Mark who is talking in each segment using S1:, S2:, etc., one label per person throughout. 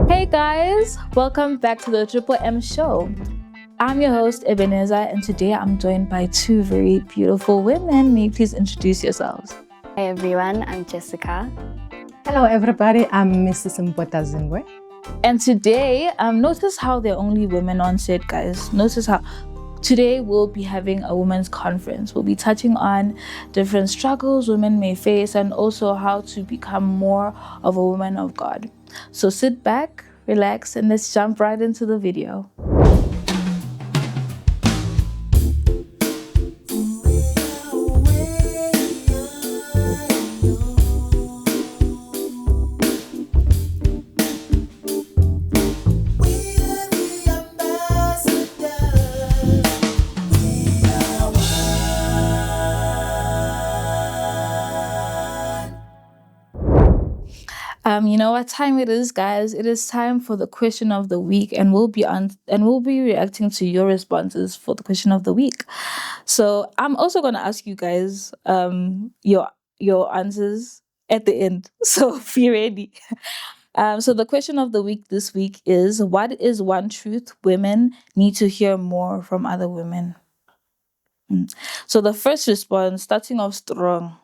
S1: Hey guys, welcome back to the Triple M Show. I'm your host Ebenezer, and today I'm joined by two very beautiful women. May you please introduce yourselves?
S2: Hi everyone, I'm Jessica.
S3: Hello everybody, I'm Mrs. Mbotazingwe.
S1: And today, notice how there are only women on set, guys. Notice how today we'll be having a women's conference. We'll be touching on different struggles women may face and also how to become more of a woman of God. So sit back, relax, and let's jump right into the video. You know what time it is, guys? It is time for the question of the week, and we'll be reacting to your responses for the question of the week. So I'm also gonna ask you guys your answers at the end. So be ready. So the question of the week this week is: what is one truth women need to hear more from other women? So the first response, starting off strong: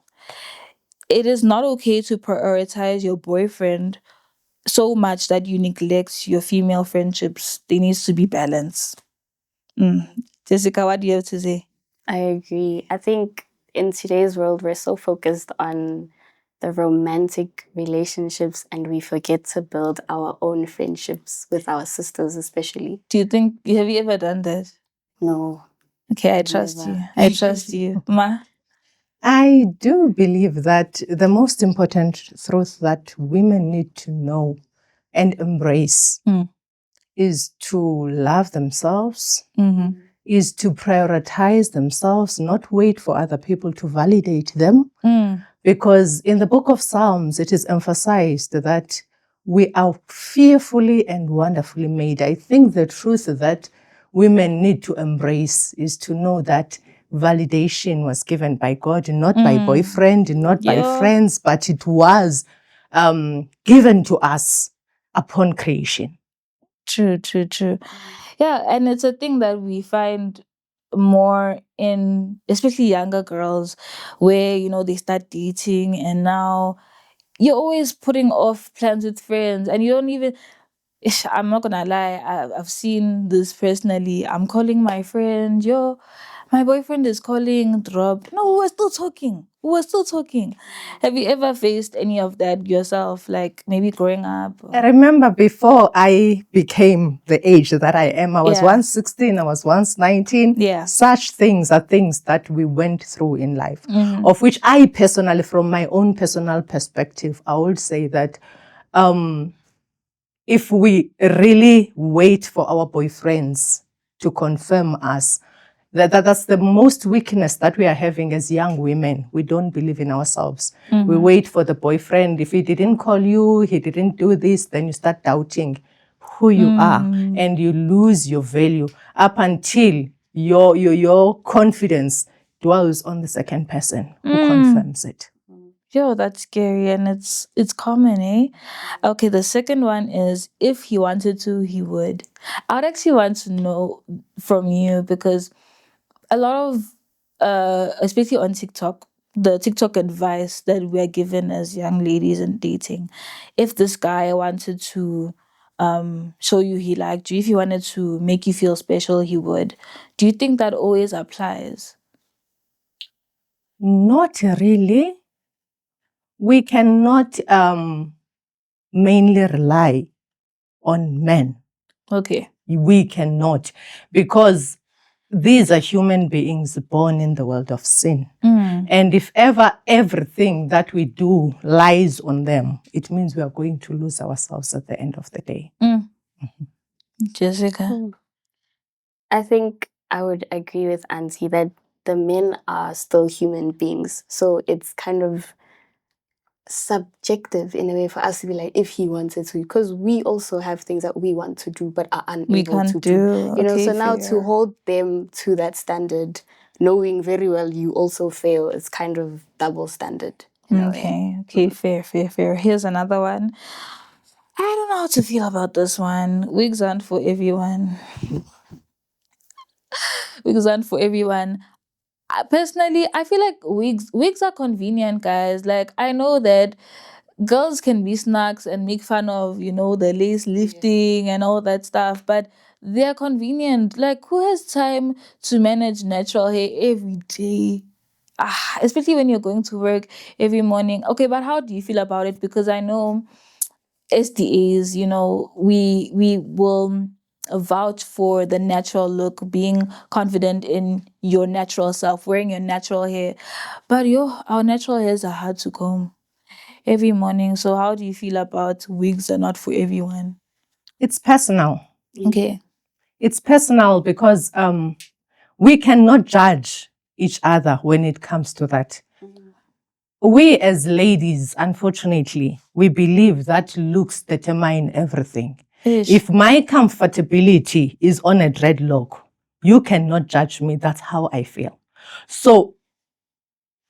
S1: it is not okay to prioritize your boyfriend so much that you neglect your female friendships. There needs to be balance. Jessica, what do you have to say?
S2: I agree. I think in today's world, we're so focused on the romantic relationships and we forget to build our own friendships with our sisters, especially.
S1: Do you think, have you ever done that?
S2: No.
S1: Okay, I trust
S2: Never.
S1: you. I trust you. Ma?
S3: I do believe that the most important truth that women need to know and embrace is to love themselves, is to prioritize themselves, not wait for other people to validate them. Because in the book of Psalms, it is emphasized that we are fearfully and wonderfully made. I think the truth that women need to embrace is to know that validation was given by God, not by boyfriend, not by friends, but it was given to us upon creation.
S1: True. Yeah, and it's a thing that we find more in especially younger girls where, they start dating and now you're always putting off plans with friends and you don't even I'm not gonna lie, I've seen this personally. I'm calling my friend, my boyfriend is calling, drop. No, we're still talking. Have you ever faced any of that yourself, like maybe growing up?
S3: I remember before I became the age that I am, I was once 16, I was once 19.
S1: Yeah.
S3: Such things are things that we went through in life, of which I personally, from my own personal perspective, I would say that if we really wait for our boyfriends to confirm us, that's the most weakness that we are having as young women. We don't believe in ourselves. We wait for the boyfriend. If he didn't call you, he didn't do this, then you start doubting who you are and you lose your value up until your confidence dwells on the second person who confirms it.
S1: Yo, that's scary and it's common, eh? Okay, the second one is if he wanted to, he would. I would actually want to know from you because a lot of especially on TikTok, the TikTok advice that we're given as young ladies in dating, if this guy wanted to show you he liked you, if he wanted to make you feel special, he would. Do you think that always applies?
S3: Not really. We cannot mainly rely on men.
S1: Okay.
S3: We cannot, because these are human beings born in the world of sin. And if ever everything that we do lies on them, it means we are going to lose ourselves at the end of the day.
S1: Jessica?
S2: I think I would agree with Auntie that the men are still human beings. So it's kind of subjective in a way for us to be like, if he wanted to, because we also have things that we want to do but are unable to do.
S1: Okay,
S2: so now
S1: fair.
S2: to hold them to that standard, knowing very well you also fail, is kind of double standard in a way.
S1: Okay, fair. Here's another one. I don't know how to feel about this one. Wigs aren't for everyone. Wigs aren't for everyone. Personally, I feel like wigs are convenient, guys. Like, I know that girls can be snacks and make fun of, the lace lifting and all that stuff, but they're convenient. Like, who has time to manage natural hair every day? Especially when you're going to work every morning. Okay, but how do you feel about it? Because I know SDAs, we will vouch for the natural look, being confident in your natural self, wearing your natural hair. But our natural hairs are hard to comb every morning. So how do you feel about wigs are not for everyone?
S3: It's personal.
S1: Okay.
S3: It's personal because we cannot judge each other when it comes to that. We as ladies, unfortunately, we believe that looks determine everything.
S1: Ish.
S3: If my comfortability is on a dreadlock, you cannot judge me. That's how I feel. So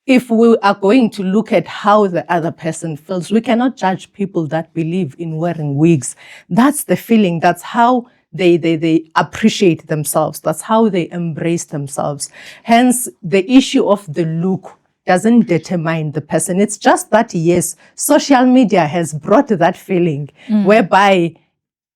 S3: if we are going to look at how the other person feels, we cannot judge people that believe in wearing wigs. That's the feeling. That's how they appreciate themselves. That's how they embrace themselves. Hence, the issue of the look doesn't determine the person. It's just that, yes, social media has brought that feeling whereby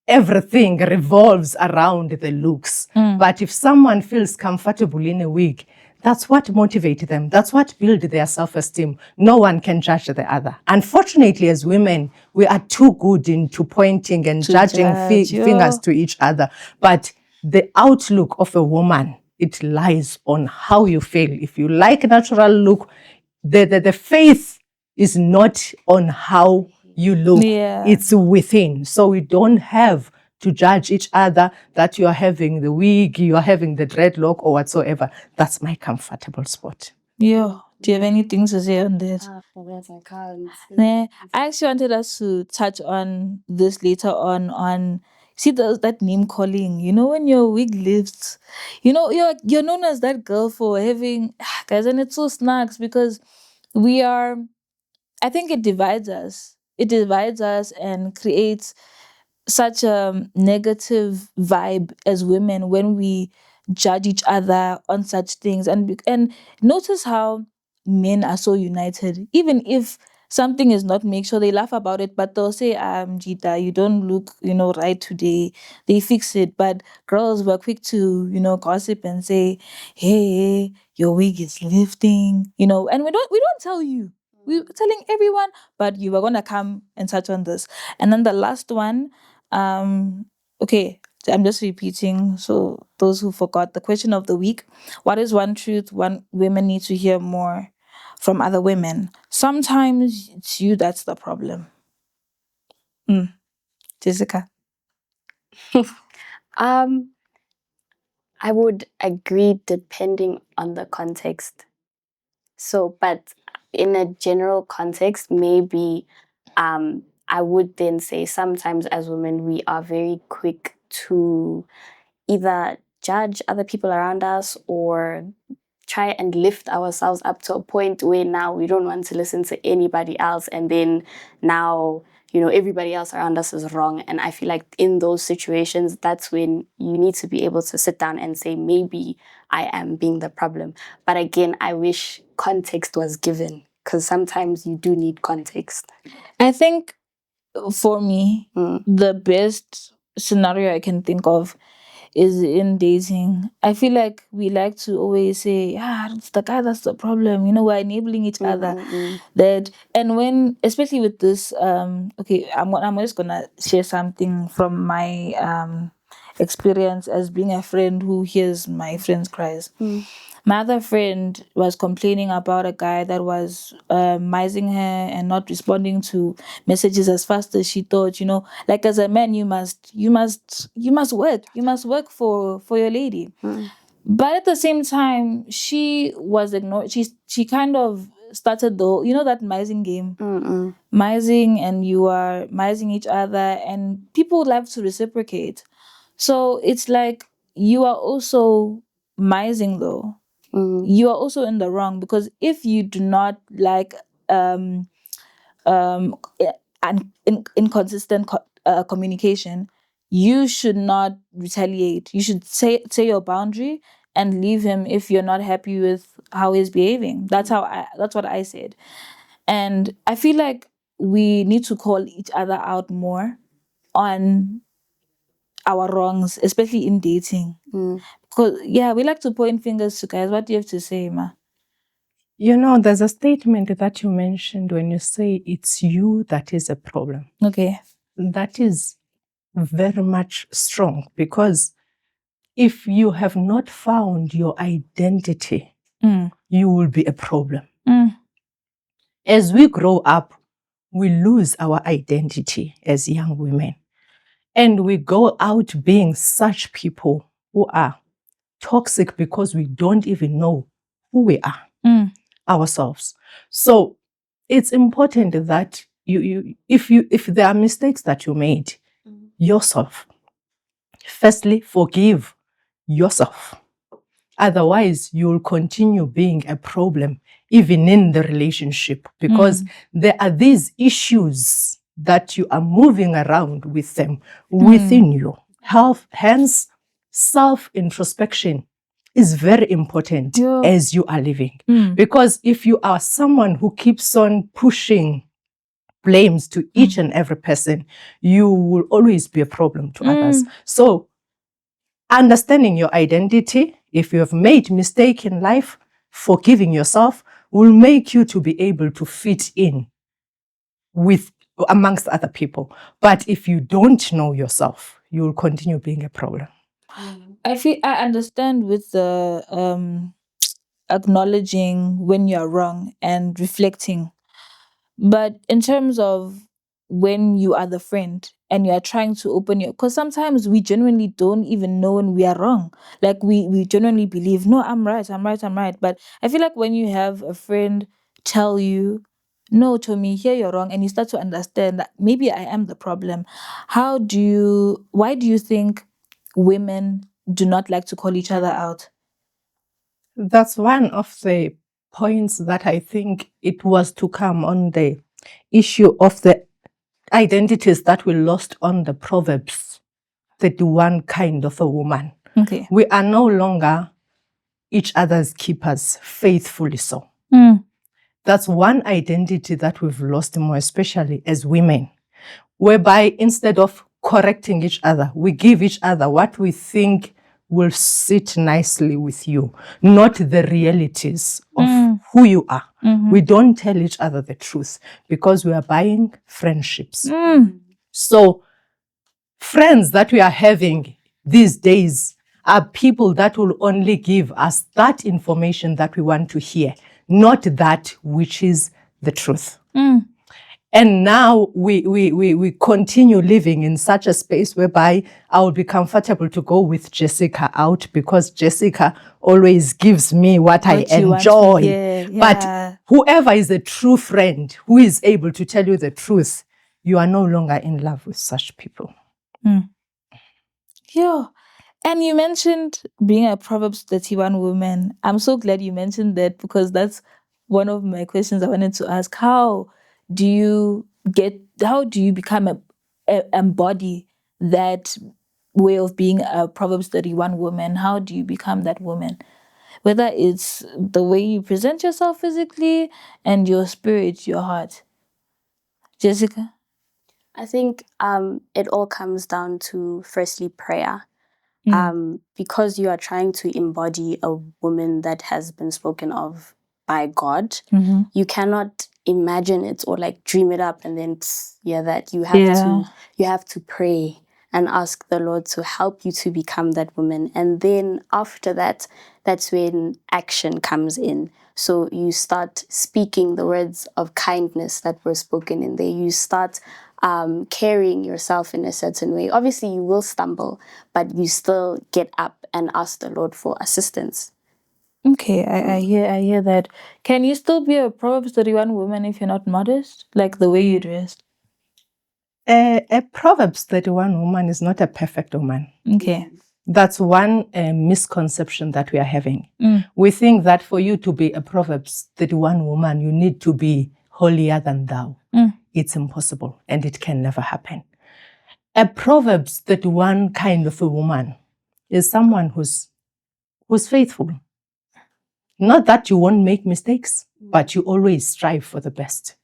S3: everything revolves around the looks. But if someone feels comfortable in a wig, that's what motivates them. That's what builds their self-esteem. No one can judge the other. Unfortunately, as women, we are too good into pointing and judging fingers to each other. But the outlook of a woman, it lies on how you feel. If you like natural look, the faith is not on how you look.
S1: Yeah.
S3: It's within. So we don't have to judge each other that you are having the wig, you are having the dreadlock or whatsoever. That's my comfortable spot.
S1: Yeah. Do you have anything to say on that?
S2: For that, I can't.
S1: Nah, I actually wanted us to touch on this later on see that name calling. When your wig lifts, you're known as that girl for having guys, and it's so snacks because we are. I think it divides us. It divides us and creates such a negative vibe as women when we judge each other on such things. And notice how men are so united. Even if something is not, make sure they laugh about it, but they'll say, Jita, you don't look, right today. They fix it. But girls were quick to, gossip and say, hey, your wig is lifting, and we don't tell you. We're telling everyone, but you were gonna come and touch on this. And then the last one, okay, I'm just repeating. So those who forgot, the question of the week: what is one truth one women need to hear more from other women? Sometimes it's you that's the problem. Jessica.
S2: Um, I would agree depending on the context. So, but in a general context, maybe I would then say sometimes as women, we are very quick to either judge other people around us or try and lift ourselves up to a point where now we don't want to listen to anybody else. And then now, everybody else around us is wrong. And I feel like in those situations, that's when you need to be able to sit down and say, maybe I am being the problem. But again, I wish context was given because sometimes you do need context.
S1: I think for me, the best scenario I can think of is in dating. I feel like we like to always say, it's the guy that's the problem. We're enabling each other. That, and when, especially with this, okay, I'm just gonna share something from my experience as being a friend who hears my friends' cries. My other friend was complaining about a guy that was mising her and not responding to messages as fast as she thought. Like, as a man, you must work. You must work for your lady. But at the same time, she was ignored. She kind of started that mising game. Mising, and you are mising each other, and people love to reciprocate. So it's like you are also mising though. You are also in the wrong, because if you do not like um inconsistent communication, you should not retaliate. You should say your boundary and leave him if you're not happy with how he's behaving. That's what I said. And I feel like we need to call each other out more on our wrongs, especially in dating. Because we like to point fingers to guys. What do you have to say, Ma?
S3: You know, there's a statement that you mentioned when you say it's you that is a problem.
S1: Okay.
S3: That is very much strong, because if you have not found your identity, you will be a problem. As we grow up, we lose our identity as young women. And we go out being such people who are toxic because we don't even know who we are ourselves. So it's important that if there are mistakes that you made, yourself, firstly, forgive yourself. Otherwise, you'll continue being a problem even in the relationship, because there are these issues that you are moving around with them within you. Hence, self-introspection is very important as you are living. Because if you are someone who keeps on pushing blames to each and every person, you will always be a problem to others. So, understanding your identity, if you have made mistake in life, forgiving yourself will make you to be able to fit in with amongst other people. But if you don't know yourself, you will continue being a problem.
S1: I understand with the acknowledging when you're wrong and reflecting. But in terms of when you are the friend and you are trying to open your, because sometimes we genuinely don't even know when we are wrong. Like we genuinely believe, no, I'm right. But I feel like when you have a friend tell you, no, Tommy, here you're wrong, and you start to understand that maybe I am the problem. Why do you think women do not like to call each other out?
S3: That's one of the points that I think it was to come on the issue of the identities that we lost on the Proverbs 31 kind of a woman.
S1: Okay.
S3: We are no longer each other's keepers, faithfully so. That's one identity that we've lost more, especially as women, whereby instead of correcting each other, we give each other what we think will sit nicely with you, not the realities of who you are. We don't tell each other the truth because we are buying friendships. So friends that we are having these days are people that will only give us that information that we want to hear, not that which is the truth. And now we continue living in such a space whereby I will be comfortable to go with Jessica out because Jessica always gives me what I enjoy. But whoever is a true friend who is able to tell you the truth, you are no longer in love with such people.
S1: Yeah. And you mentioned being a Proverbs 31 woman. I'm so glad you mentioned that, because that's one of my questions I wanted to ask. How do you become embody that way of being a Proverbs 31 woman? How do you become that woman? Whether it's the way you present yourself physically and your spirit, your heart. Jessica?
S2: I think it all comes down to, firstly, prayer. Because you are trying to embody a woman that has been spoken of by God, you cannot imagine it or like dream it up and then that you have to pray and ask the Lord to help you to become that woman. And then after that, that's when action comes in. So you start speaking the words of kindness that were spoken in there. You start carrying yourself in a certain way. Obviously, you will stumble, but you still get up and ask the Lord for assistance.
S1: Okay, I hear that. Can you still be a Proverbs 31 woman if you're not modest? Like the way you dress?
S3: A Proverbs 31 woman is not a perfect woman.
S1: Okay.
S3: That's one misconception that we are having. We think that for you to be a Proverbs 31 woman, you need to be holier than thou. It's impossible and it can never happen. A Proverbs 31 kind of a woman is someone who's faithful. Not that you won't make mistakes, but you always strive for the best.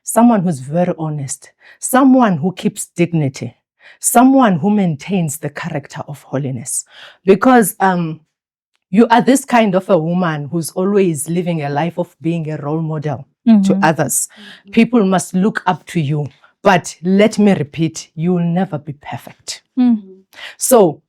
S3: Someone who's very honest. Someone who keeps dignity. Someone who maintains the character of holiness. Because you are this kind of a woman who's always living a life of being a role model to others. People must look up to you. But let me repeat, you will never be perfect. So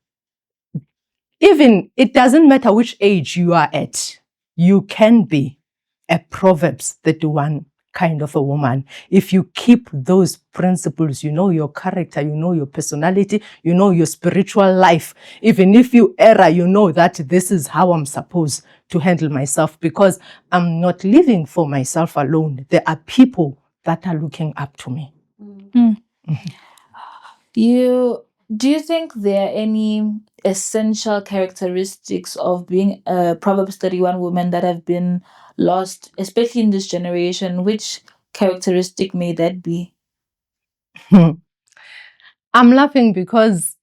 S3: even it doesn't matter which age you are at, you can be a Proverbs 31 kind of a woman. If you keep those principles, you know your character, you know your personality, you know your spiritual life. Even if you err, you know that this is how I'm supposed to handle myself, because I'm not living for myself alone. There are people that are looking up to me.
S1: Do you think there are any essential characteristics of being a Proverbs 31 woman that have been lost, especially in this generation? Which characteristic may that be?
S3: I'm laughing because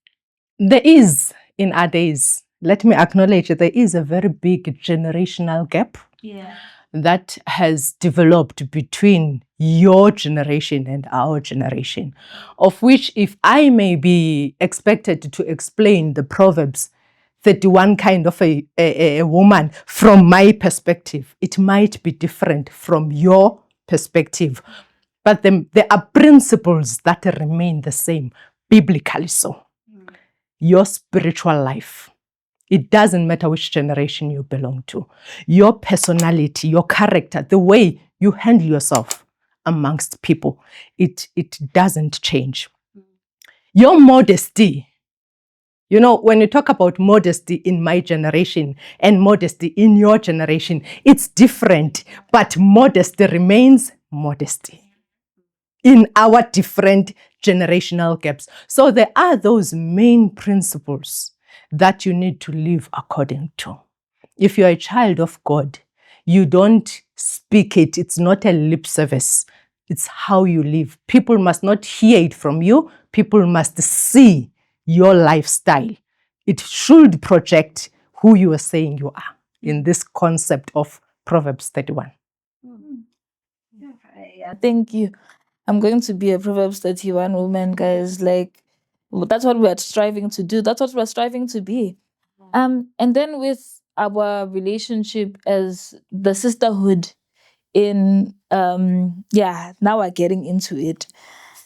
S3: there is, in our days, let me acknowledge that there is a very big generational gap that has developed between your generation and our generation, of which, if I may be expected to explain the Proverbs 31 kind of a woman from my perspective, it might be different from your perspective. But there are principles that remain the same, biblically so. Your spiritual life. It doesn't matter which generation you belong to. Your personality, your character, the way you handle yourself amongst people, it doesn't change. Your modesty. You know, when you talk about modesty in my generation and modesty in your generation, it's different, but modesty remains modesty in our different generational gaps. So there are those main principles that you need to live according to. If you're a child of God, you don't speak it. It's not a lip service. It's how you live. People must not hear it from you. People must see your lifestyle. It should project who you are saying you are in this concept of Proverbs 31.
S1: Yeah, thank you. I'm going to be a Proverbs 31 woman, guys. Like, that's what we're striving to do. That's what we're striving to be. And then with our relationship as the sisterhood in now we're getting into it.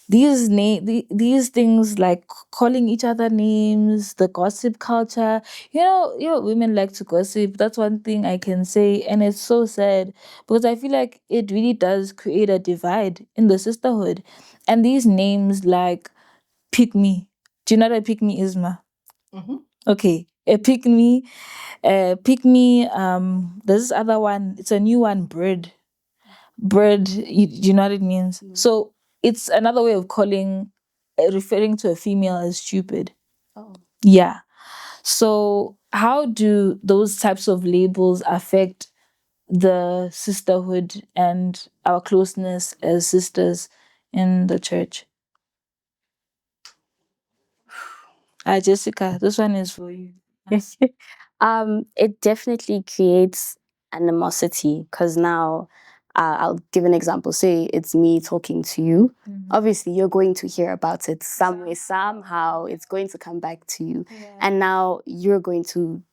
S1: These things like calling each other names, the gossip culture. Women like to gossip. That's one thing I can say, and it's so sad because I feel like it really does create a divide in the sisterhood. And these names like pick me. Do you know what a pick me is, Ma? Okay, a pick me. There's this other one. It's a new one. Bird. You know what it means. So it's another way of referring to a female as stupid. Yeah. So how do those types of labels affect the sisterhood and our closeness as sisters in the church? Jessica, this one is for you.
S2: It definitely creates animosity because now I'll give an example. Say it's me talking to you. Obviously, you're going to hear about it some way, somehow. It's going to come back to you. And now you're going to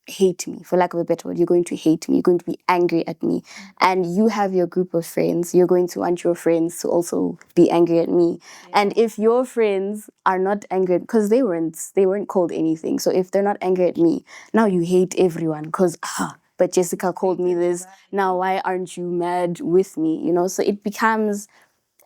S2: hate me, for lack of a better word. You're going to hate me. You're going to be angry at me. And you have your group of friends. You're going to want your friends to also be angry at me. And if your friends are not angry, because they weren't called anything. So if they're not angry at me, now you hate everyone because, but Jessica called me this. Now why aren't you mad with me? So it becomes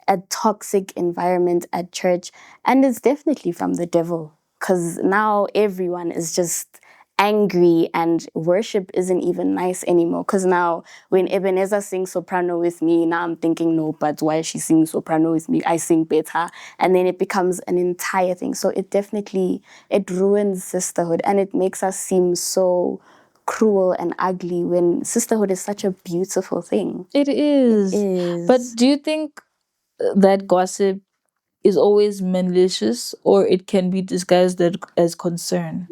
S2: a toxic environment at church. And it's definitely from the devil because now everyone is just angry and worship isn't even nice anymore. Because now when Ebenezer sings soprano with me, now I'm thinking, no, but why is she singing soprano with me? I sing better. And then it becomes an entire thing. So it ruins sisterhood and it makes us seem so cruel and ugly when sisterhood is such a beautiful thing.
S1: It is.
S2: It is.
S1: But do you think that gossip is always malicious, or it can be disguised as concern?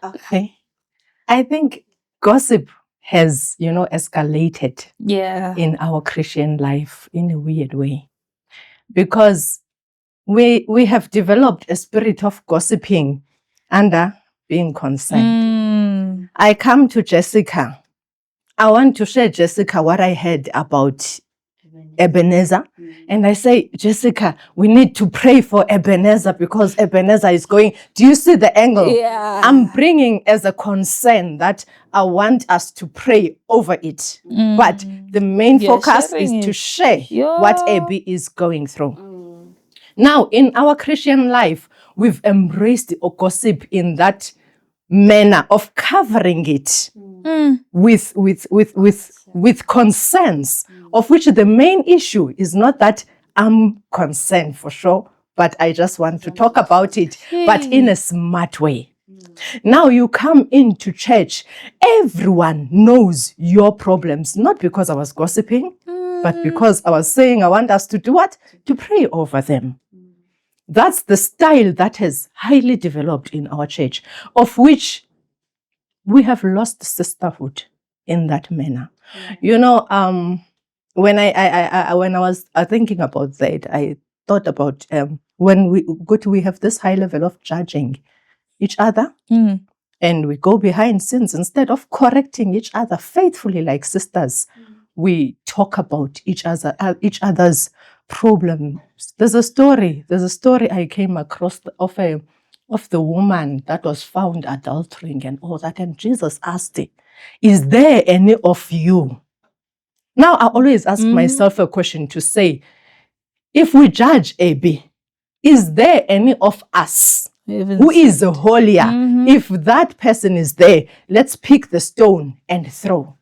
S3: Okay. I think gossip has, escalated in our Christian life in a weird way, because we have developed a spirit of gossiping under being concerned. I come to Jessica. I want to share, Jessica, what I heard about Ebenezer. And I say, Jessica, we need to pray for Ebenezer because Ebenezer is going. Do you see the angle?
S1: Yeah.
S3: I'm bringing as a concern that I want us to pray over it. But the main focus is to share what Abby is going through. Now, in our Christian life, we've embraced gossip in that manner of covering it with concerns, of which the main issue is not that I'm concerned for sure, but I just want to talk about it, but in a smart way. Now you come into church, everyone knows your problems, not because I was gossiping, but because I was saying I want us to do what? To pray over them. That's the style that has highly developed in our church, of which we have lost sisterhood in that manner. When I was thinking about that, I thought about when we have this high level of judging each other, and we go behind scenes instead of correcting each other faithfully like sisters. We talk about each other's problems. There's a story I came across of the woman that was found adultering and all that, and Jesus asked her, is there any of you? Now I always ask myself a question to say, if we judge AB, is there any of us who is holier? If that person is there, let's pick the stone and throw.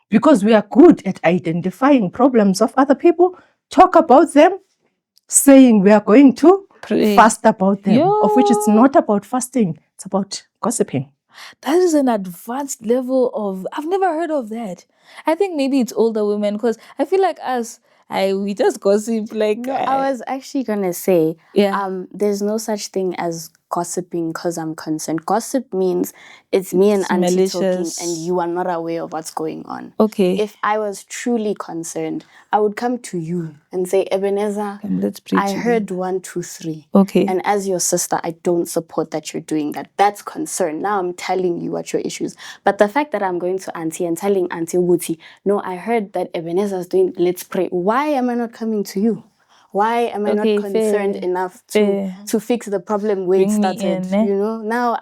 S3: Because we are good at identifying problems of other people, talk about them, saying we are going to fast about them, of which it's not about fasting, it's about gossiping.
S1: That is an advanced level of, I've never heard of that. I think maybe it's older women, because I feel like us, we just gossip. Like,
S2: I was actually gonna say,
S1: Yeah.
S2: There's no such thing as gossiping because I'm concerned. Gossip means it's me and Auntie talking,
S1: malicious.
S2: and you are not aware of what's going on.
S1: Okay.
S2: If I was truly concerned, I would come to you and say, Ebenezer,
S1: Let's pray
S2: I
S1: together.
S2: heard 1, 2, 3.
S1: Okay.
S2: And as your sister, I don't support that you're doing that. That's concern. Now I'm telling you what your issues. But the fact that I'm going to Auntie and telling Auntie Wuti, no, I heard that Ebenezer is doing, let's pray. Why am I not coming to you? Why am I not concerned enough to fix the problem where it started? Now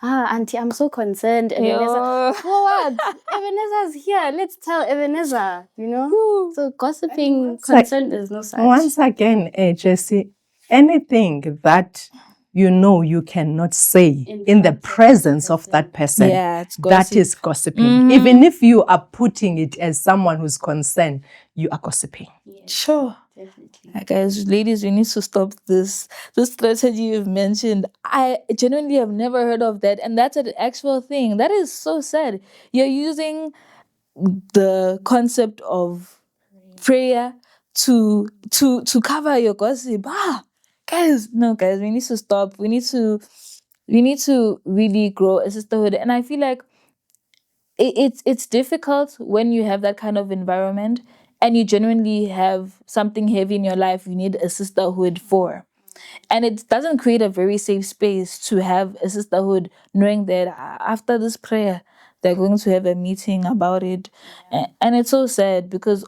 S2: Auntie, I'm so concerned. Ebenezer, for what? Ebenezer's here. Let's tell Ebenezer, So gossiping, concern is no such.
S3: Once again, Jessie, anything that you cannot say in the presence of that person, that is gossiping. Even if you are putting it as someone who's concerned, you are gossiping.
S1: Sure. Guys, ladies, we need to stop this strategy you've mentioned. I genuinely have never heard of that, and that's an actual thing. That is so sad. You're using the concept of prayer to cover your gossip. Guys, we need to stop. We need to really grow a sisterhood, and I feel like it's difficult when you have that kind of environment and you genuinely have something heavy in your life you need a sisterhood for. And it doesn't create a very safe space to have a sisterhood knowing that after this prayer, they're going to have a meeting about it. And it's so sad because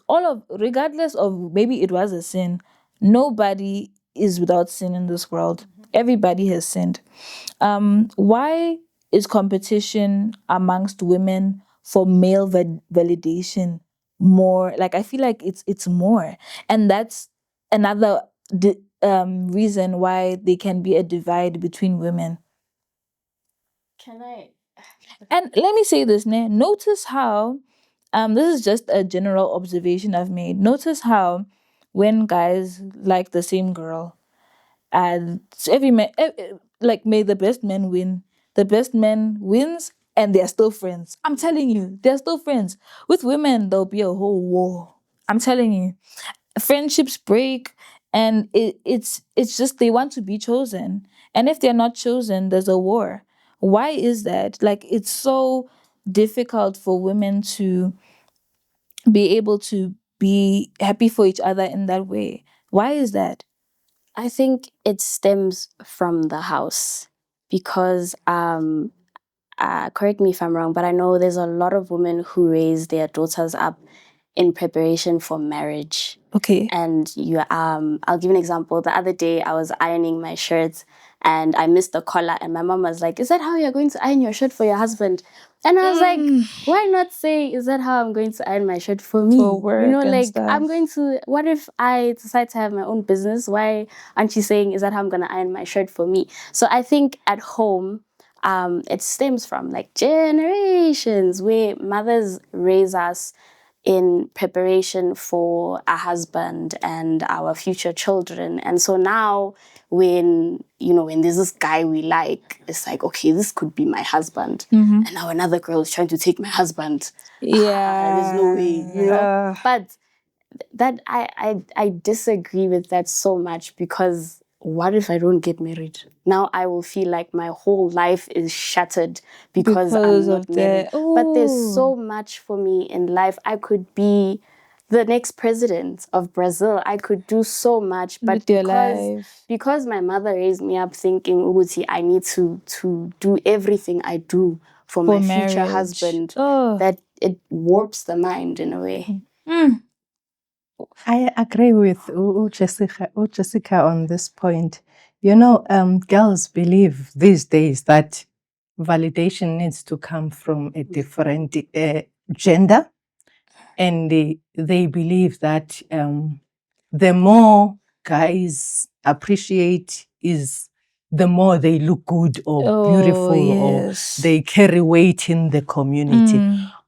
S1: regardless of maybe it was a sin, nobody is without sin in this world. Everybody has sinned. Why is competition amongst women for male validation more? Like, I feel like it's more, and that's another reason why there can be a divide between women.
S2: Can I?
S1: And let me say this, notice how this is just a general observation I've made. Notice how when guys like the same girl, and every man, like, may the best man win. The best man wins, and they're still friends. I'm telling you, they're still friends. With women, there'll be a whole war. I'm telling you, friendships break, And it's just they want to be chosen. And if they're not chosen, there's a war. Why is that? Like, it's so difficult for women to be able to be happy for each other in that way. Why is that?
S2: I think it stems from the house because correct me if I'm wrong, but I know there's a lot of women who raise their daughters up in preparation for marriage.
S1: Okay.
S2: And I'll give you an example. The other day I was ironing my shirts and I missed the collar, and my mom was like, "Is that how you're going to iron your shirt for your husband?" And I was like, why not say, "Is that how I'm going to iron my shirt for me?"
S1: For work and
S2: like,
S1: stuff.
S2: I'm going to, what if I decide to have my own business? Why aren't you saying, "Is that how I'm going to iron my shirt for me?" So I think at home, it stems from like generations where mothers raise us in preparation for a husband and our future children. And so now when there's this guy we like, it's like, okay, this could be my husband. And now another girl is trying to take my husband. There's no way. But that I disagree with that so much, because what if I don't get married? Now I will feel like my whole life is shattered because I'm not married. But there's so much for me in life. I could be the next president of Brazil. I could do so much, but because my mother raised me up thinking, Uguti, I need to do everything I do for my future husband, that it warps the mind in a way.
S3: I agree with Jessica on this point. Girls believe these days that validation needs to come from a different gender, and they believe that the more guys appreciate is the more they look good or beautiful, or they carry weight in the community,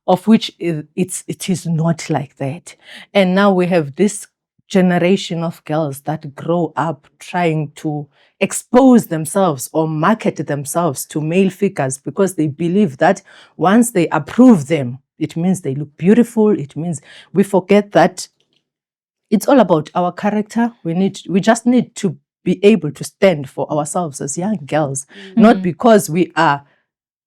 S3: of which it is not like that. And now we have this generation of girls that grow up trying to expose themselves or market themselves to male figures because they believe that once they approve them, it means they look beautiful. It means we forget that it's all about our character. We just need to be able to stand for ourselves as young girls, not because we are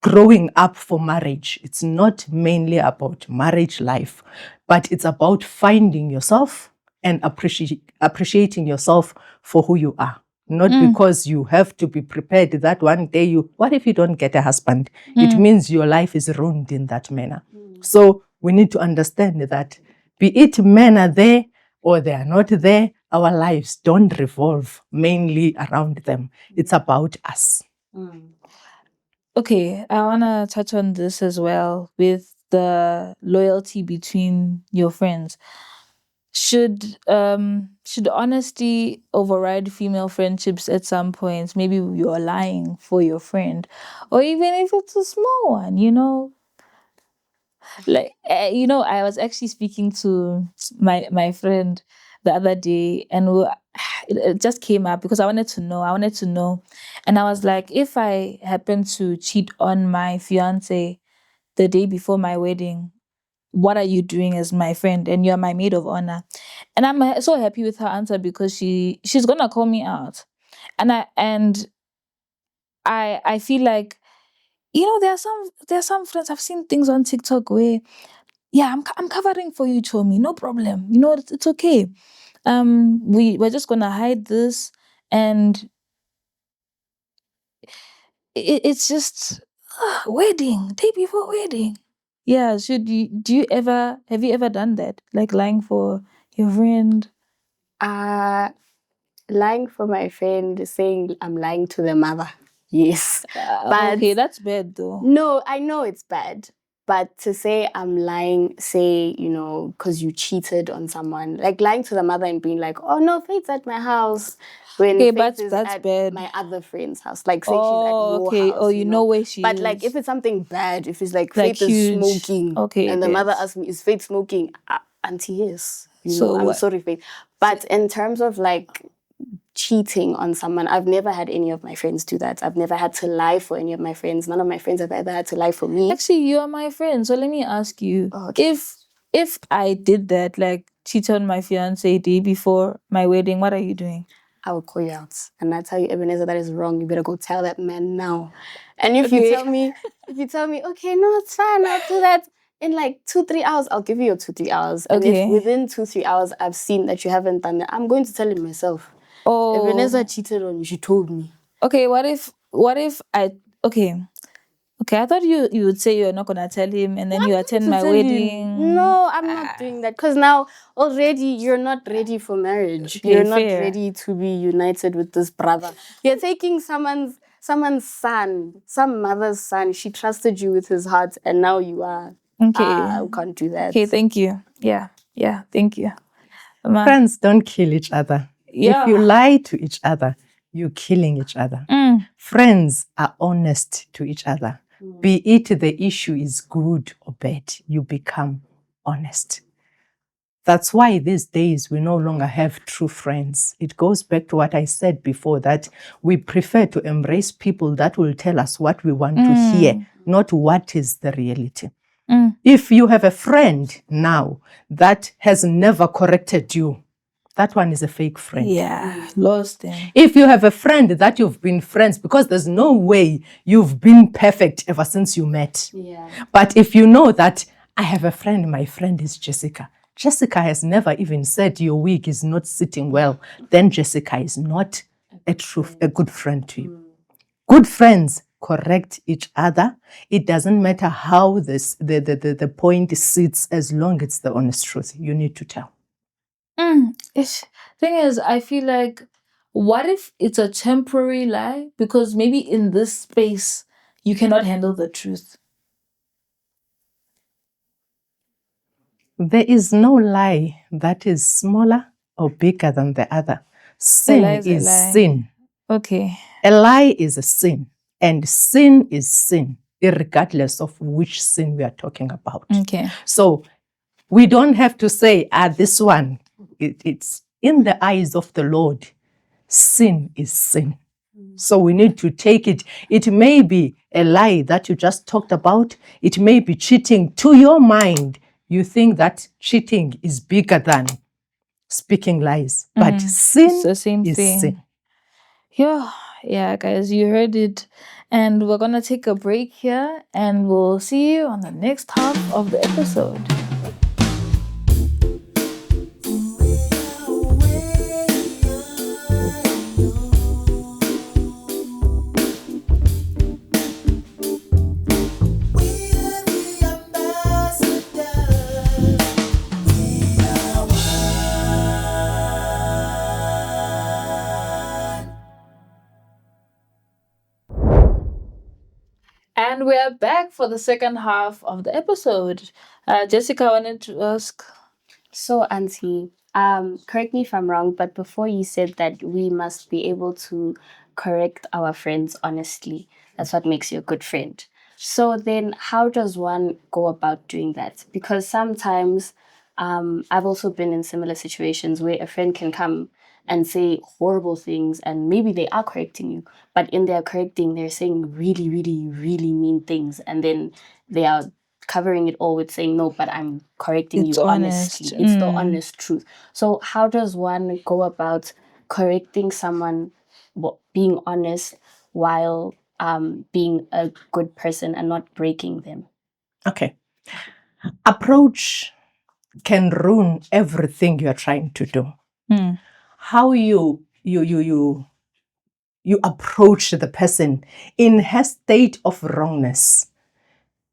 S3: growing up for marriage. It's not mainly about marriage life, but it's about finding yourself and appreciating yourself for who you are. Not because you have to be prepared that one day what if you don't get a husband? It means your life is ruined in that manner. So we need to understand that, be it men are there or they are not there, our lives don't revolve mainly around them. It's about us.
S1: Okay, I want to touch on this as well with the loyalty between your friends. Should honesty override female friendships at some point? Maybe you're lying for your friend, or even if it's a small one. Like, I was actually speaking to my friend the other day, and it just came up because I wanted to know, and I was like, if I happen to cheat on my fiance the day before my wedding, what are you doing as my friend? And you're my maid of honor. And I'm so happy with her answer because she's gonna call me out, and I feel like, there are some friends. I've seen things on TikTok where, yeah, I'm covering for you, Chomi, no problem. It's okay. We're just gonna hide this, and it's just wedding, day before wedding. Yeah, have you ever done that? Like lying for your friend?
S2: Lying for my friend, saying I'm lying to the mother. Yes. But
S1: Okay, that's bad though.
S2: no, I know it's bad. But to say I'm lying, say, because you cheated on someone, like lying to the mother and being like, "Oh no, Faith's at my house," when
S1: Okay,
S2: Faith
S1: but
S2: is
S1: that's
S2: at
S1: bad.
S2: my other friend's house. Like, say she's at your
S1: Okay.
S2: house.
S1: Oh, you know where she
S2: But
S1: is.
S2: like, if it's something bad, if it's like
S1: Like
S2: Faith is
S1: huge.
S2: smoking,
S1: Okay,
S2: and the mother
S1: bet.
S2: asks me, "Is Faith smoking?" Auntie, yes.
S1: So
S2: I'm
S1: what?
S2: sorry, Faith. But in terms of like cheating on someone, I've never had any of my friends do that. I've never had to lie for any of my friends. None of my friends have ever had to lie for me.
S1: Actually, you are my friend, so let me ask you,
S2: Okay.
S1: if I did that, like, cheat on my fiance day before my wedding, what are you doing?
S2: I will call you out and I tell you, Ebenezer, that is wrong. You better go tell that man now. And if
S1: Okay.
S2: you tell me, okay, no, it's fine, I'll do that in like 2-3 hours, I'll give you your 2-3 hours. And if
S1: Okay.
S2: within 2-3 hours I've seen that you haven't done it, I'm going to tell him myself.
S1: Oh.
S2: Ebenezer cheated on you. She told me.
S1: Okay, what if I I thought you would say you're not gonna tell him and then you attend my wedding.
S2: No, I'm not doing that because now already you're not ready for marriage.
S1: Okay,
S2: You're not
S1: fair.
S2: ready to be united with this brother. You're taking someone's son, some mother's son. She trusted you with his heart, and now you are.
S1: Okay.
S2: I can't do that.
S1: Okay, thank you. Yeah, thank you.
S3: Friends don't kill each other.
S1: Yeah.
S3: If you lie to each other, you're killing each other. Friends are honest to each other. Be it the issue is good or bad, you become honest. That's why these days we no longer have true friends. It goes back to what I said before, that we prefer to embrace people that will tell us what we want to hear, not what is the reality. If you have a friend now that has never corrected you, that one is a fake friend.
S1: Yeah, lost him.
S3: If you have a friend that you've been friends, because there's no way you've been perfect ever since you met.
S2: Yeah.
S3: But if you know that I have a friend, my friend is Jessica. Jessica has never even said your wig is not sitting well, then Jessica is not a good friend to you. Good friends correct each other. It doesn't matter how the point sits, as long as it's the honest truth. You need to tell.
S1: Thing is, I feel like, what if it's a temporary lie? Because maybe in this space you cannot handle the truth.
S3: There is no lie that is smaller or bigger than the other. Sin is sin.
S1: Okay.
S3: A lie is a sin, and sin is sin, regardless of which sin we are talking about.
S1: Okay.
S3: So we don't have to say, this one, it's in the eyes of the Lord. Sin is sin. So we need to take it. It may be a lie that you just talked about. It may be cheating. To your mind, you think that cheating is bigger than speaking lies. But sin
S1: It's the same
S3: is
S1: thing.
S3: sin.
S1: Yeah, guys, you heard it. And we're going to take a break here, and we'll see you on the next half of the episode. And we are back for the second half of the episode. Jessica, I wanted to ask.
S2: So, Auntie, correct me if I'm wrong, but before you said that we must be able to correct our friends honestly. That's what makes you a good friend. So then how does one go about doing that? Because sometimes I've also been in similar situations where a friend can come and say horrible things, and maybe they are correcting you, but in their correcting, they're saying really, really, really mean things, and then they are covering it all with saying, no, but I'm correcting
S1: It's
S2: you
S1: honest.
S2: honestly. It's the honest truth. So how does one go about correcting someone, being honest, while being a good person and not breaking them?
S3: Okay. Approach can ruin everything you're trying to do. How you approach the person in her state of wrongness.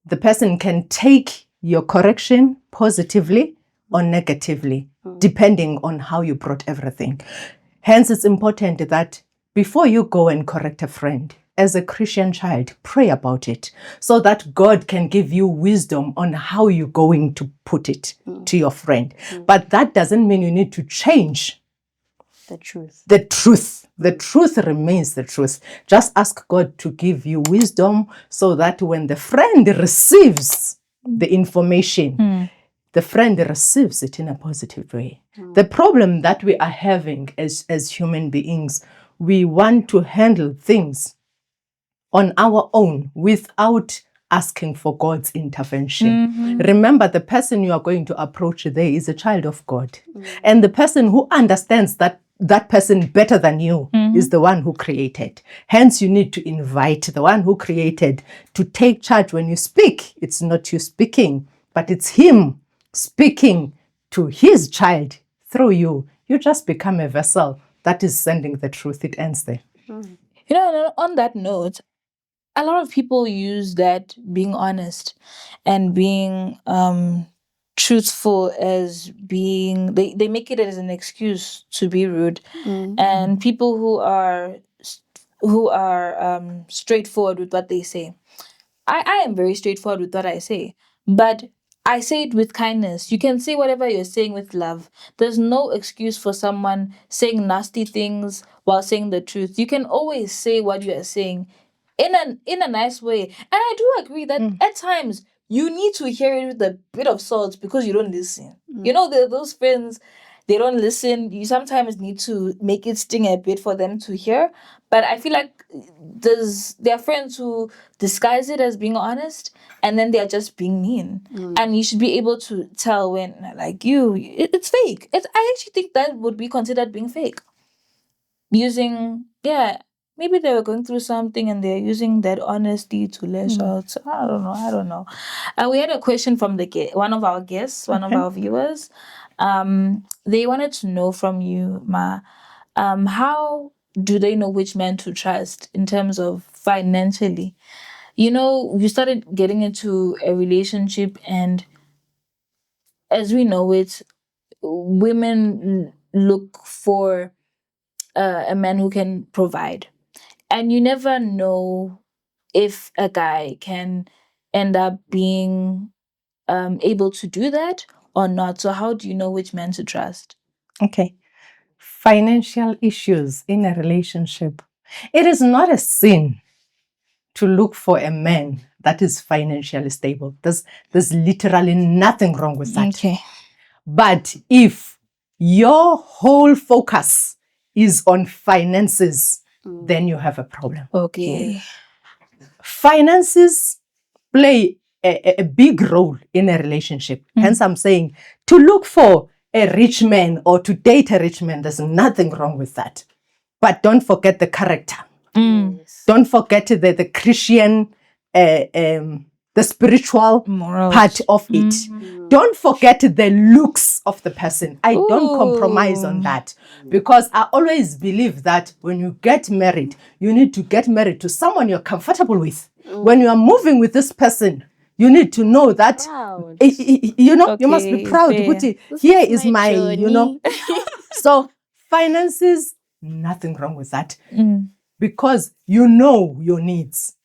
S3: The person can take your correction positively or negatively, depending on how you brought everything. Hence, it's important that before you go and correct a friend, as a Christian child, pray about it so that God can give you wisdom on how you're going to put it to your friend. But that doesn't mean you need to change
S2: the truth.
S3: The truth. The truth remains the truth. Just ask God to give you wisdom so that when the friend receives the information, the friend receives it in a positive way. The problem that we are having as human beings, we want to handle things on our own without asking for God's intervention. Remember, the person you are going to approach there is a child of God. And the person who understands that person better than you is the one who created. Hence, you need to invite the one who created to take charge when you speak. It's not you speaking, but it's him speaking to his child through you. You just become a vessel that is sending the truth. It ends there.
S1: You know, on that note, a lot of people use that being honest and being truthful as being, they make it as an excuse to be rude. And people who are straightforward with what they say. I am very straightforward with what I say, but I say it with kindness. You can say whatever you're saying with love. There's no excuse for someone saying nasty things while saying the truth. You can always say what you are saying in a nice way. And I do agree that at times you need to hear it with a bit of salt because you don't listen. You know, there are those friends, they don't listen. You sometimes need to make it sting a bit for them to hear. But I feel like there are friends who disguise it as being honest and then they're just being mean. And you should be able to tell when, like, it's fake. I actually think that would be considered being fake. Maybe they were going through something and they're using that honesty to lash out. I don't know. We had a question from one of our guests, one of our viewers. They wanted to know from you, Ma, how do they know which man to trust in terms of financially? You know, you started getting into a relationship, and as we know it, women look for a man who can provide. And you never know if a guy can end up being able to do that or not. So how do you know which man to trust?
S3: Okay. Financial issues in a relationship. It is not a sin to look for a man that is financially stable. There's literally nothing wrong with that.
S1: Okay.
S3: But if your whole focus is on finances, then you have a problem.
S1: Okay.
S3: Finances play a big role in a relationship. Hence, I'm saying to look for a rich man or to date a rich man, there's nothing wrong with that. But don't forget the character. Don't forget the Christian, the spiritual
S1: Morals.
S3: part of it. Don't forget the looks of the person. I don't compromise on that, because I always believe that when you get married, you need to get married to someone you're comfortable with. When you are moving with this person, you need to know that, you must be proud.
S1: fair.
S3: Guti, here is my, So finances, nothing wrong with that. Because you know your needs.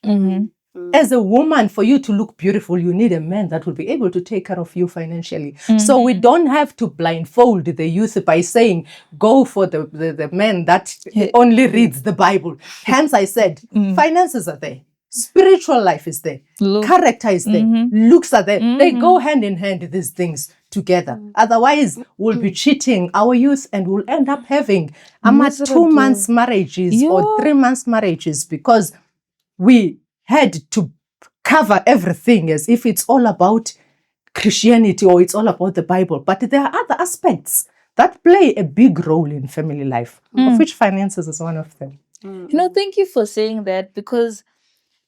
S3: As a woman, for you to look beautiful, you need a man that will be able to take care of you financially. So we don't have to blindfold the youth by saying, go for the man that only reads the Bible. Hence, I said, finances are there. Spiritual life is there. Character is there. Looks are there. They go hand in hand, these things together. Otherwise, we'll be cheating our youth and we'll end up having 2 months marriages or 3 months marriages, because we had to cover everything as if it's all about Christianity or it's all about the Bible. But there are other aspects that play a big role in family life, of which finances is one of them.
S1: You know, thank you for saying that, because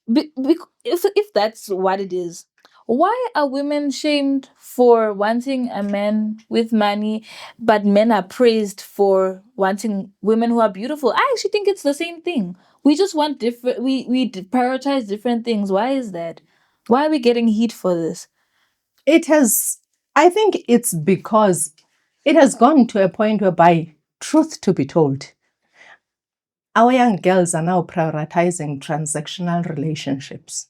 S1: if that's what it is, why are women shamed for wanting a man with money, but men are praised for wanting women who are beautiful? I actually think it's the same thing. We just want different. We prioritize different things. Why is that? Why are we getting heat for this?
S3: I think it's because it has gone to a point whereby, truth to be told, our young girls are now prioritizing transactional relationships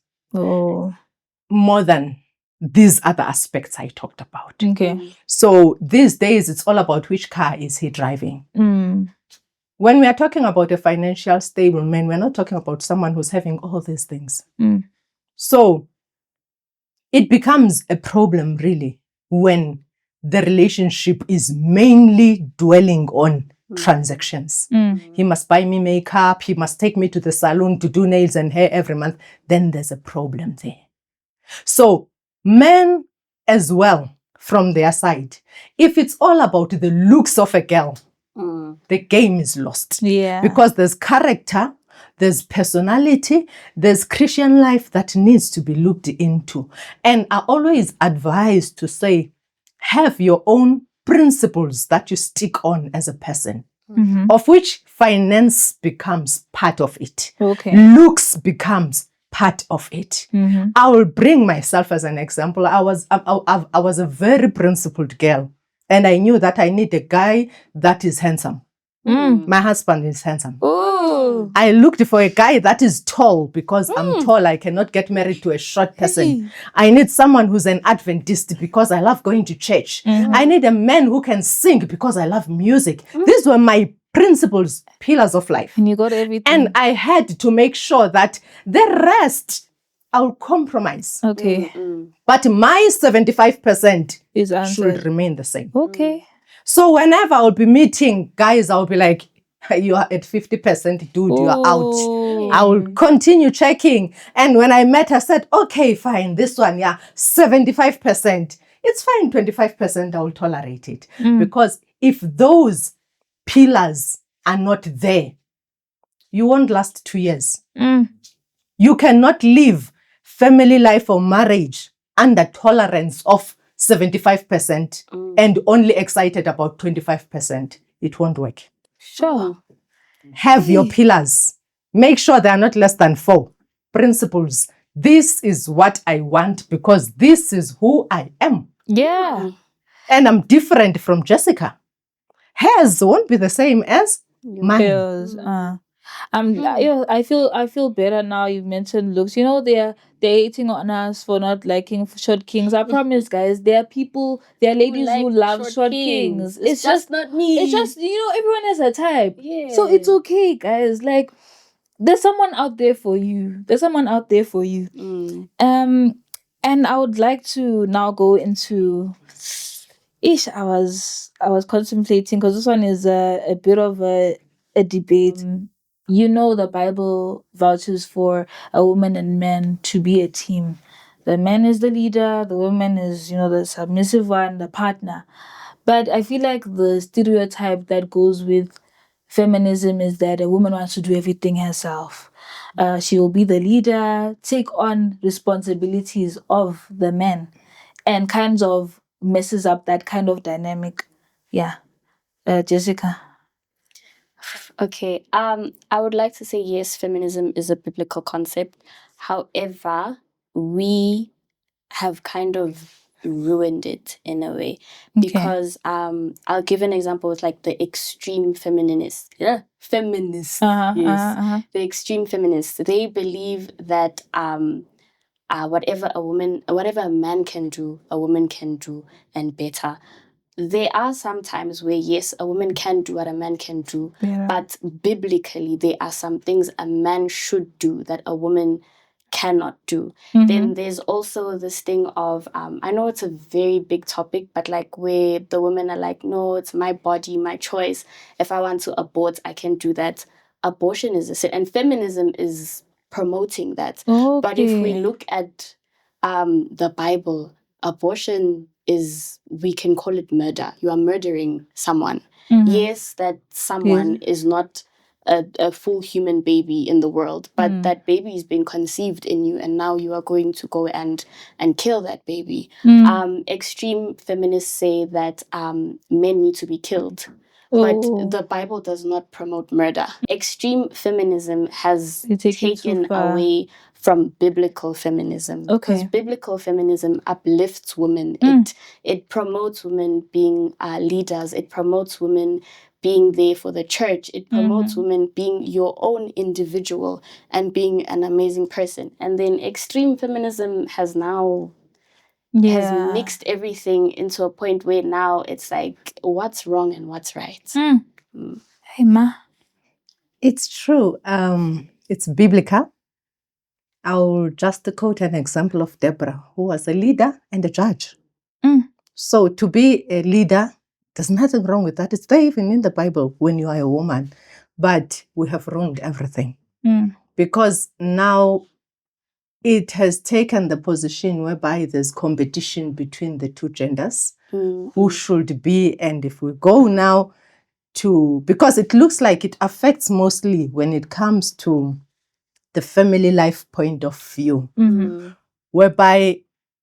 S3: more than these other aspects I talked about.
S1: Okay.
S3: So these days, it's all about which car is he driving. When we are talking about a financial stable man, we're not talking about someone who's having all these things. So it becomes a problem, really, when the relationship is mainly dwelling on transactions. He must buy me makeup, he must take me to the salon to do nails and hair every month. Then there's a problem there. So men as well, from their side, if it's all about the looks of a girl, the game is lost.
S1: Yeah.
S3: Because there's character, there's personality, there's Christian life that needs to be looked into. And I always advise to say, have your own principles that you stick on as a person, of which finance becomes part of it.
S1: Okay.
S3: Looks becomes part of it. I will bring myself as an example. I was a very principled girl, and I knew that I need a guy that is handsome. My husband is handsome.
S1: Oh.
S3: I looked for a guy that is tall because I'm tall. I cannot get married to a short person. I need someone who's an Adventist because I love going to church. I need a man who can sing because I love music. These were my principles, pillars of life.
S1: And you got everything.
S3: And I had to make sure that the rest I'll compromise.
S1: Okay.
S3: But my 75%
S1: Is answered.
S3: should remain the same.
S1: Okay.
S3: So whenever I'll be meeting guys, I'll be like, you are at 50%, dude, you are out. I will continue checking. And when I met her, I said, okay, fine, this one, yeah, 75%. It's fine, 25%, I will tolerate it. Because if those pillars are not there, you won't last 2 years. You cannot live family life or marriage under tolerance of 75% and only excited about 25%. It won't work.
S1: Sure.
S3: Have your pillars. Make sure they are not less than 4 principles. This is what I want because this is who I am.
S1: Yeah.
S3: And I'm different from Jessica. Hers won't be the same as mine.
S1: Feels, I feel better now you've mentioned looks. You know, they're hating on us for not liking short kings. I promise, guys, there are ladies who love short kings. It's just
S2: not me.
S1: It's just, everyone has a type.
S2: Yeah.
S1: So it's okay, guys. Like, there's someone out there for you. And I would like to now go into I was contemplating because this one is a bit of a debate. The Bible vouches for a woman and man to be a team. The man is the leader, the woman is, the submissive one, the partner. But I feel like the stereotype that goes with feminism is that a woman wants to do everything herself. She will be the leader, take on responsibilities of the men, and kind of messes up that kind of dynamic. Yeah. Jessica.
S2: Okay. I would like to say yes, feminism is a biblical concept. However, we have kind of ruined it in a way because I'll give an example with like the extreme feminists. Yeah, feminists. Yes, the extreme feminists. They believe that whatever a man can do, a woman can do, and better. There are some times where, yes, a woman can do what a man can do, but biblically, there are some things a man should do that a woman cannot do. Then there's also this thing of, I know it's a very big topic, but like where the women are like, no, it's my body, my choice. If I want to abort, I can do that. Abortion is a sin, and feminism is promoting that.
S1: Okay.
S2: But if we look at the Bible, abortion is, we can call it murder. You are murdering someone. Yes, that someone is not a full human baby in the world, but that baby is being conceived in you, and now you are going to go and kill that baby. Extreme feminists say that men need to be killed. But the Bible does not promote murder. Extreme feminism has taken away from biblical feminism. Because biblical feminism uplifts women. It promotes women being leaders. It promotes women being there for the church. It promotes women being your own individual and being an amazing person. And then extreme feminism has now has mixed everything into a point where now it's like, what's wrong and what's right?
S1: Hey, Ma.
S3: It's true. It's biblical. I'll just quote an example of Deborah, who was a leader and a judge. So to be a leader, there's nothing wrong with that. It's there even in the Bible when you are a woman. But we have ruined everything. Because now it has taken the position whereby there's competition between the two genders, who should be, and if we go now to, because it looks like it affects mostly when it comes to the family life point of view, whereby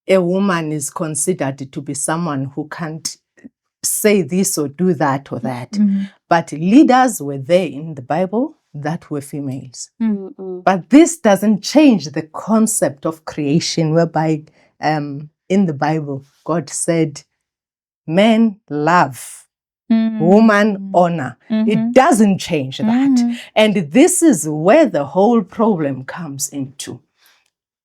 S3: a woman is considered to be someone who can't say this or do that or that. But leaders were there in the Bible that were females. But this doesn't change the concept of creation, whereby in the Bible, God said, men love, woman honor. It doesn't change that. And this is where the whole problem comes into.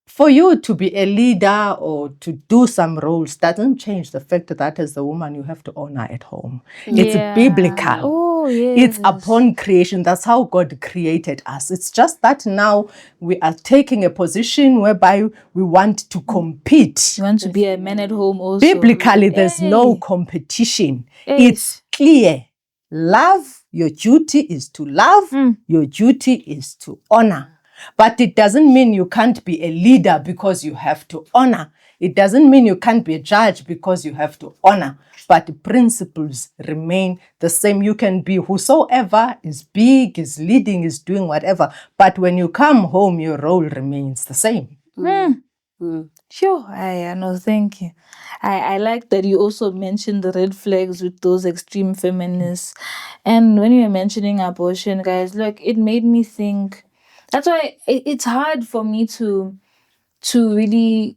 S3: For you to be a leader or to do some roles doesn't change the fact that as a woman you have to honor at home. It's biblical.
S1: Oh, yes.
S3: It's upon creation. That's how God created us. It's just that now we are taking a position whereby we want to compete.
S1: You want to be a man at home also.
S3: Biblically, there's no competition. It's clear. Love, your duty is to love. Your duty is to honor. But it doesn't mean you can't be a leader because you have to honor. It doesn't mean you can't be a judge because you have to honor. But the principles remain the same. You can be whosoever is big, is leading, is doing whatever. But when you come home, your role remains the same.
S1: Sure. I know, thank you. I like that you also mentioned the red flags with those extreme feminists. And when you were mentioning abortion, guys, look, it made me think. That's why it's hard for me to really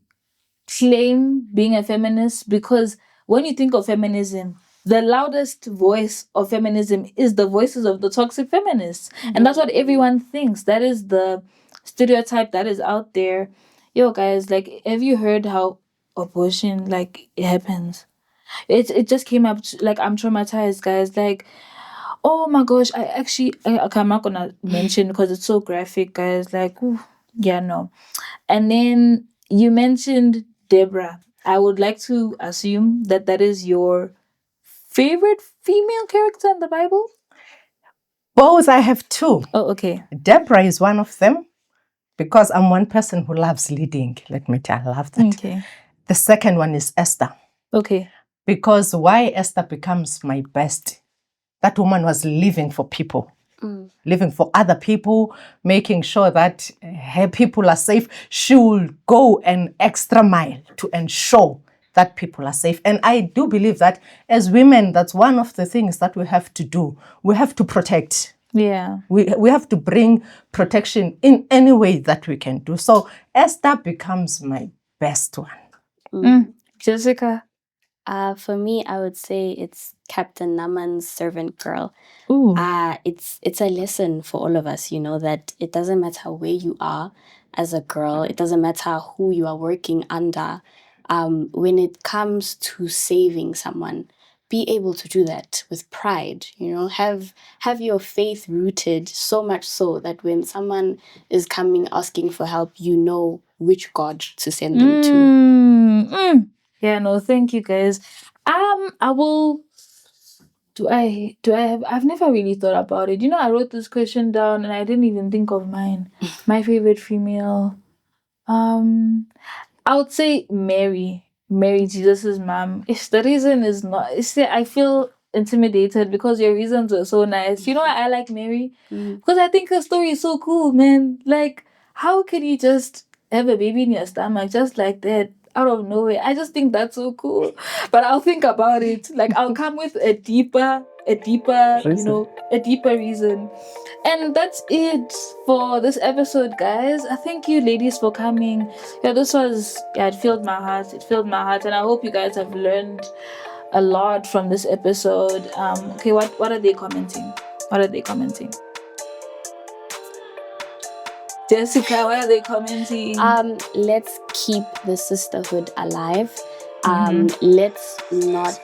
S1: claim being a feminist, because when you think of feminism, the loudest voice of feminism is the voices of the toxic feminists. And that's what everyone thinks. That is the stereotype that is out there. Yo, guys, like, have you heard how abortion, like, it happens? It just came up, like, I'm traumatized, guys. Like, oh my gosh, okay, I'm not gonna mention because it's so graphic, guys. Like, ooh, yeah, no. And then you mentioned Deborah. I would like to assume that that is your favorite female character in the Bible?
S3: Both, I have two.
S1: Oh, okay.
S3: Deborah is one of them, because I'm one person who loves leading. Let me tell you, I love that.
S1: Okay.
S3: The second one is Esther.
S1: Okay.
S3: Because why Esther becomes my best? That woman was living for people, living for other people, making sure that her people are safe. She will go an extra mile to ensure that people are safe. And I do believe that as women, that's one of the things that we have to do. We have to protect.
S1: Yeah.
S3: We have to bring protection in any way that we can do. So Esther becomes my best one.
S1: Jessica?
S2: For me, I would say it's Captain Naman's servant girl.
S1: Ooh.
S2: It's a lesson for all of us, that it doesn't matter where you are as a girl. It doesn't matter who you are working under. When it comes to saving someone, be able to do that with pride. Have your faith rooted so much so that when someone is coming asking for help, you know which God to send them to.
S1: Yeah, no, thank you, guys. I will. Do I have? I've never really thought about it. I wrote this question down and I didn't even think of mine. My favorite female. I would say Mary. Mary, Jesus's mom. If the reason is not, I feel intimidated because your reasons were so nice. You know why I like Mary? Because I think her story is so cool, man. Like, how can you just have a baby in your stomach just like that out of nowhere? I just think that's so cool. But I'll think about it. Like, I'll come with a deeper,
S3: Reason.
S1: a deeper reason. And that's it for this episode, guys. I thank you, ladies, for coming. Yeah, it filled my heart. It filled my heart. And I hope you guys have learned a lot from this episode. Okay, what are they commenting? What are they commenting? Jessica, what are they commenting?
S2: Let's keep the sisterhood alive. Let's not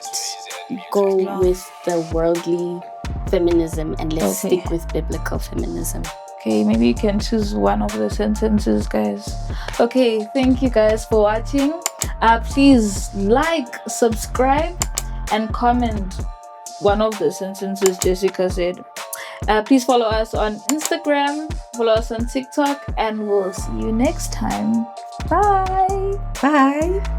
S2: go with the worldly feminism, and let's stick with biblical feminism.
S1: Okay, maybe you can choose one of the sentences, guys. Okay, thank you guys for watching. Please like, subscribe, and comment one of the sentences Jessica said. Please follow us on Instagram, follow us on TikTok, and we'll see you next time. Bye.
S3: Bye.